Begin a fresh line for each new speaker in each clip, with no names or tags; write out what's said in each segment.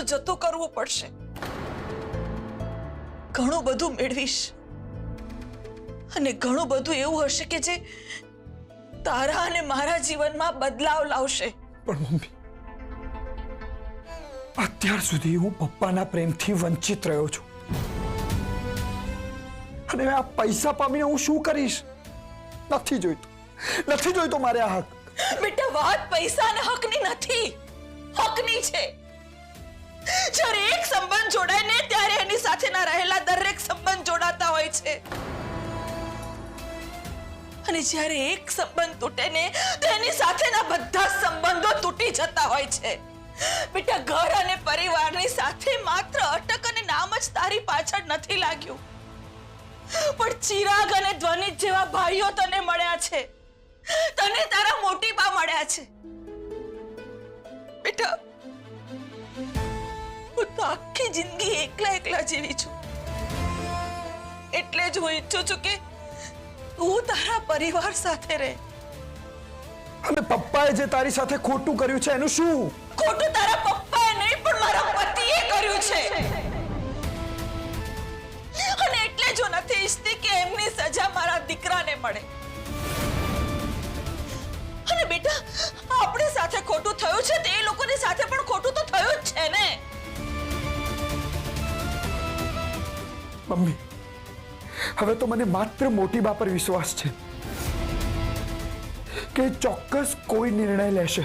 બધું જતું કરવું પડશે. ઘણું બધું મેળવીશ અને ઘણું બધું એવું હશે કે જે તારા અને મારા જીવનમાં બદલાવ લાવશે.
પણ મમ્મી, અત્યાર સુધી હું પપ્પાના પ્રેમથી વંચિત રહ્યો છું અને આ પૈસા પામીને હું શું કરીશ? નથી જોઈતો મારે આ હક.
બેટા, વાત પૈસા અને હકની નથી, હકની છે. જ્યારે એક સંબંધ જોડાય ને ત્યારે એની સાથેના રહેલા દરેક સંબંધ જોડાતા હોય છે અને જ્યારે એક સંબંધ તૂટે ને તો એની સાથેના બધા સંબંધો તૂટી જતા હોય છે. બેટા, ઘર અને પરિવારની સાથે માત્ર અટક અને નામ જ તારી પાછળ નથી લાગ્યું, પણ ચિરાગ અને ધ્વનિત જેવા ભાઈઓ તને મળ્યા છે, તને તારા મોટી બા મળ્યા છે. બેટા, હું તો આખી જિંદગી એકલા જીવી છું, એટલે જ હું ઈચ્છું છું કે તું તારા પરિવાર સાથે રહે.
અને પપ્પાએ જે તારી સાથે ખોટું કર્યું છે એનું શું?
ખોટું તારા પપ્પાએ નહીં પણ મારા પતિએ કર્યું છે અને એટલે જ હું નથી ઈચ્છતી કે એમની સજા મારા દીકરાને મળે. અને બેટા, આપણી સાથે ખોટું થયું છે તે એ લોકોની સાથે પણ ખોટું તો થયું જ છે ને.
મમ્મી, હવે તો મને માત્ર મોટી બા પર વિશ્વાસ છે કે ચોક્કસ કોઈ નિર્ણય લેશે.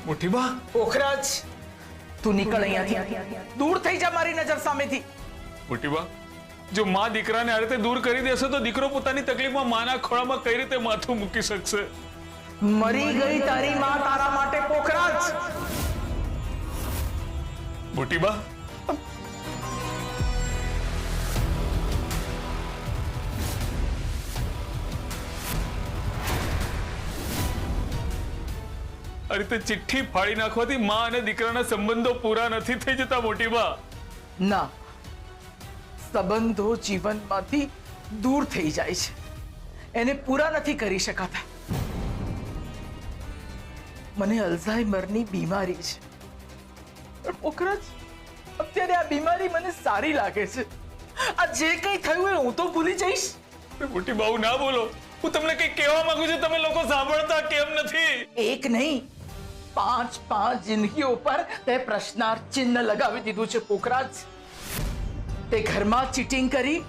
મોટી બા,
પોખરાજ, તું નીકળ અહીંયાથી, દૂર થઈ જા મારી નજર સામેથી.
મોટી બા, જો માં દીકરાને આ રીતે દૂર કરી દેશે તો દીકરો પોતાની તકલીફમાં માના ખોળામાં કઈ રીતે માથું મૂકી શકશે?
મરી ગઈ તારી માં તારા માટે, પોખરાજ.
મોટી બા, આ રીતે ચિઠ્ઠી ફાડી નાખવાથી માં અને દીકરાના સંબંધો પૂરા નથી થઈ જતા. મોટી બા,
ના, સંબંધો જીવનમાંથી દૂર થઈ જાય છે, એને પૂરા નથી કરી શકાતા. મને અલ્ઝાઇમરની બીમારી છે, પણ પોખરાજ, અત્યારે આ બીમારી મને સારી લાગે છે. આ જે કંઈ થયું એ હું તો ભૂલી જઈશ.
મોટી બા, ના બોલો. હું તમને કંઈ કહેવા માંગુ છું, તમે લોકો સાંભળતા કેમ નથી?
એક નહીં, 5 જિંદગીઓ પર તે પ્રશ્નાર્થ ચિહ્ન લગાવી દીધું છે પોખરાજ. તે ઘરમાં ચીટિંગ કરી,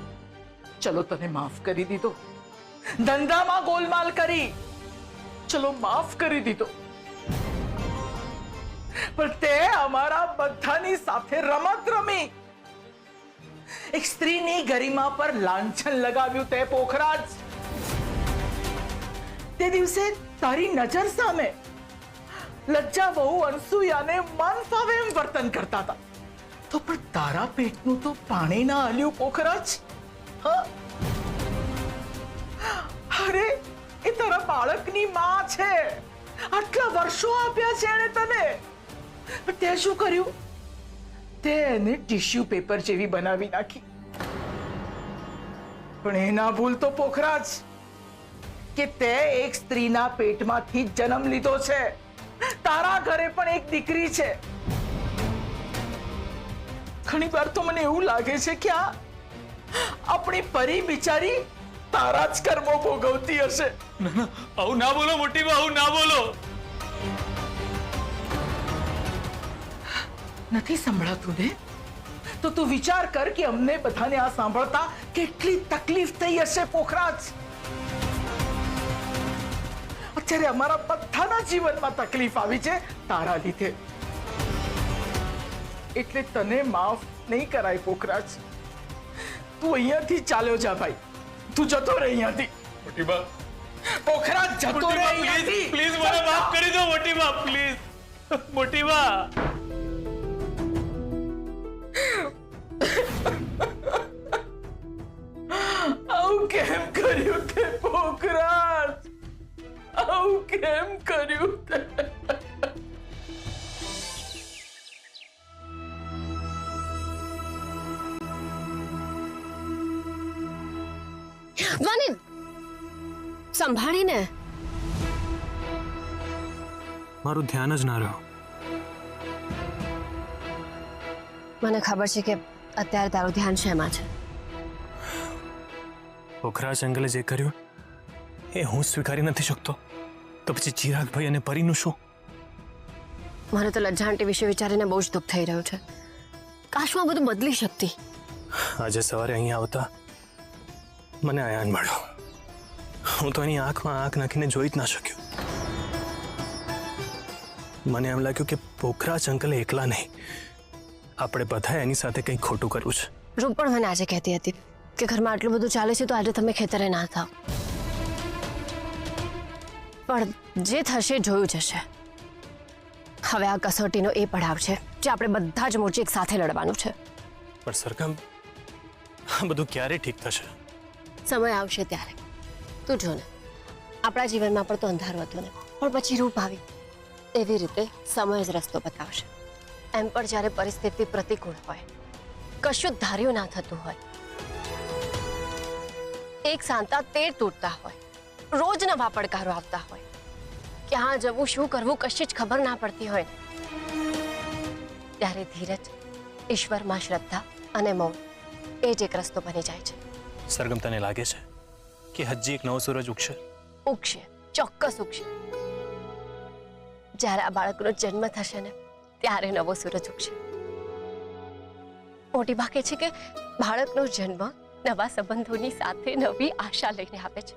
ચલો તને માફ કરી દીધો. ધંધામાં ગોલમાલ કરી, ચલો માફ કરી દીધો. પણ તે અમારા બધાની સાથે રમત રમી, એક સ્ત્રીની ગરિમા પર લાંછન લગાવ્યું તે પોખરાજ. તે દિવસે તારી નજર સામે લજ્જા બહુ અનસુયાને મન ફાવે એમ વર્તન કરતા હતા, તો પણ તારા પેટનું તો પાણી ના હલ્યું પોખરાજ. અરે, એ તારા બાળકની માં છે, આટલા વર્ષો આપ્યા છે એને તને, પણ તે શું કર્યું? તે એને ટિશ્યુ પેપર જેવી બનાવી નાખી. પણ એના ભૂલ તો પોખરાજ કે તે એક સ્ત્રીના પેટમાંથી જન્મ લીધો છે. તારા ઘરે પણ એક દીકરી છે. ઘણી વાર તો મને એવું લાગે છે કે આપણી પરી બિચારી તારા જ કર્મો ભોગવતી હશે.
આવું ના બોલો મોટી બા, આવું ના બોલો.
નથી સંભળાતું ને? તો તું વિચાર કર કે અમને બધાને આ સાંભળતા કેટલી તકલીફ થઈ હશે પોખરાજ. અત્યારે અમારા બધાના જીવનમાં તકલીફ આવી છે તારા લીધે, એટલે તને માફ નહીં કરાય પોખરાજ. તું અહીંયાથી ચાલ્યો જા ભાઈ, તું જતો રહે અહીંયાથી.
મોટી બા,
પોખરાજ જતો રહે
પ્લીઝ
અહીંયાથી.
પ્લીઝ મને માફ કરી દો મોટી બા, પ્લીઝ મોટી બા.
આવું કેમ કર્યું તે પોખરાજ? આવું કેમ કર્યું તે?
વાનિન સંભાળીને.
મારું ધ્યાન જ ના રહ્યું.
મને ખબર છે કે અત્યારે તારું ધ્યાન શેમાં છે.
પોખરાજ અંકલે જે કર્યું એ હું સ્વીકારી નથી શકતો, તો પછી ચિરાગભાઈ અને પરીનું શું?
મને તો લજ્જા આંટી વિશે વિચારીને બહુ જ દુઃખ થઈ રહ્યું છે. કાશ હું આ બધું બદલી શકતી.
આજે સવારે અહીંયા આવતા મને આયાન મળ્યો. હું તો એની આંખમાં આંખ નાખીને જોઈ જ ના શક્યો. મને એમ લાગ્યું કે પોખરાજ અંકલે એકલા નહીં, આપણે બધાએ એની સાથે કંઈક ખોટું કર્યું છે.
રૂપ પણ મને આજે કહેતી હતી કે ઘરમાં આટલું બધું ચાલે છે તો આજે તમે ખેતરે ના થાવ. પણ જે થશે જોયું જશે. હવે આ કસોટીનો એ પડાવ છે જે આપણે બધા જ મોરચે એક સાથે લડવાનું છે.
પણ સરગમ, આ બધું ક્યારે ઠીક થશે?
સમય આવશે ત્યારે. તું જો ને, આપણા જીવનમાં પણ તો અંધારું હતું ને, પણ પછી રૂપ આવી. એવી રીતે સમય જ રસ્તો બતાવશે. એમ પણ જ્યારે પરિસ્થિતિ પ્રતિકૂળ હોય, કશું ધાર્યું ના થતું હોય, એક સાંતા 13 તૂટતા હોય, રોજ નવા પડકારો આવતા હોય, ક્યાં જવું શું કરવું કશી જ ખબર ના પડતી હોય, ત્યારે ધીરજ, ઈશ્વરમાં શ્રદ્ધા અને મૌન એ જ એક રસ્તો બની જાય છે.
સરગમ, તને લાગે છે કે હજી એક નવો સૂરજ ઉગશે?
ઉગશે, ચોક્કસ ઉગશે. જ્યારે આ બાળકનો જન્મ થશે ને ત્યારે નવો સૂરજ ઉગશે. મોટી બા કહે છે કે બાળકનો જન્મ નવા સંબંધોની સાથે નવી આશા લઈને આવે છે.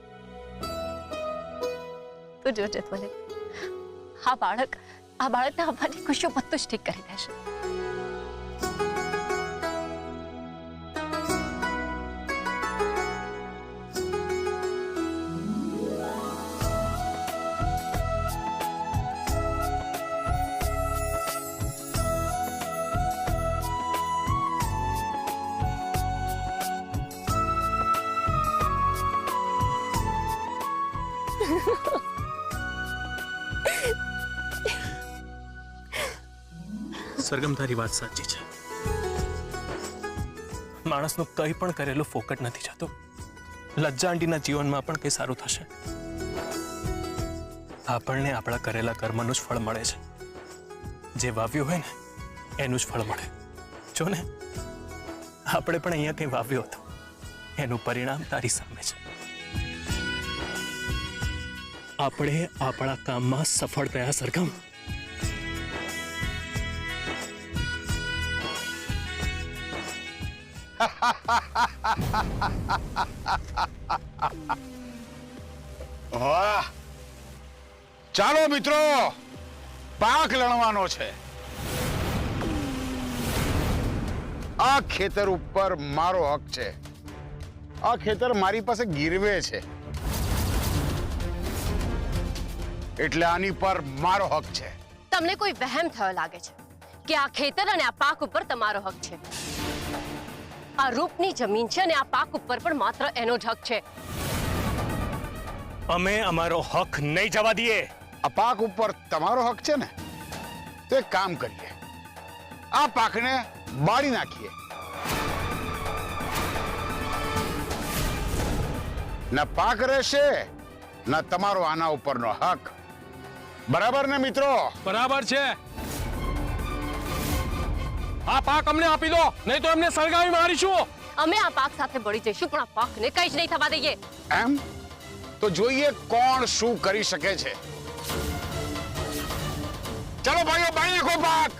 તું જોજે મને, આ બાળકના આવવાની ખુશીઓ બધું જ ઠીક કરી દેશે.
સરગમ, તારી વાત સાચી છે. માણસનું કંઈ પણ કરેલું ફોકટ નથી જતું. લજ્જા આંટીના જીવનમાં પણ કંઈ સારું થશે. આપણને આપણા કરેલા કર્મનું જ ફળ મળે છે. જે વાવ્યું હોય ને એનું જ ફળ મળે. જો ને, આપણે પણ અહીંયા કંઈ વાવ્યું હતું, એનું પરિણામ તારી સામે છે. આપણે આપણા કામમાં સફળ થયા સરગમ.
વાહ! ચાલો મિત્રો, પાક લણવાનો છે. આ ખેતર ઉપર મારો હક છે. આ ખેતર મારી પાસે ગીરવે છે, એટલે આની પર મારો હક છે.
તમને કોઈ વહેમ થયો લાગે છે કે આ ખેતર અને આ પાક ઉપર તમારો હક છે. આ રૂપની જમીન છે અને આ પાક ઉપર પણ માત્ર એનો જ હક છે.
અમે અમારો હક નહીં જવા દઈએ.
આ પાક ઉપર તમારો હક છે ને, તો એક કામ કરીએ, આ પાકને બાળી નાખીએ. ના પાક રહેશે, ના તમારો આના ઉપરનો હક. બરાબર ને મિત્રો?
બરાબર છે. આ પાક અમને આપી દો, નહીં તો એમને સળગાવી મારીશું.
અમે આ પાક સાથે બળી જઈશું, પણ આ પાકને કંઈ જ નહીં થવા દઈએ.
એમ તો જોઈએ કોણ શું કરી શકે છે. ચલો ભાઈઓ, બાળી નાખો પાક.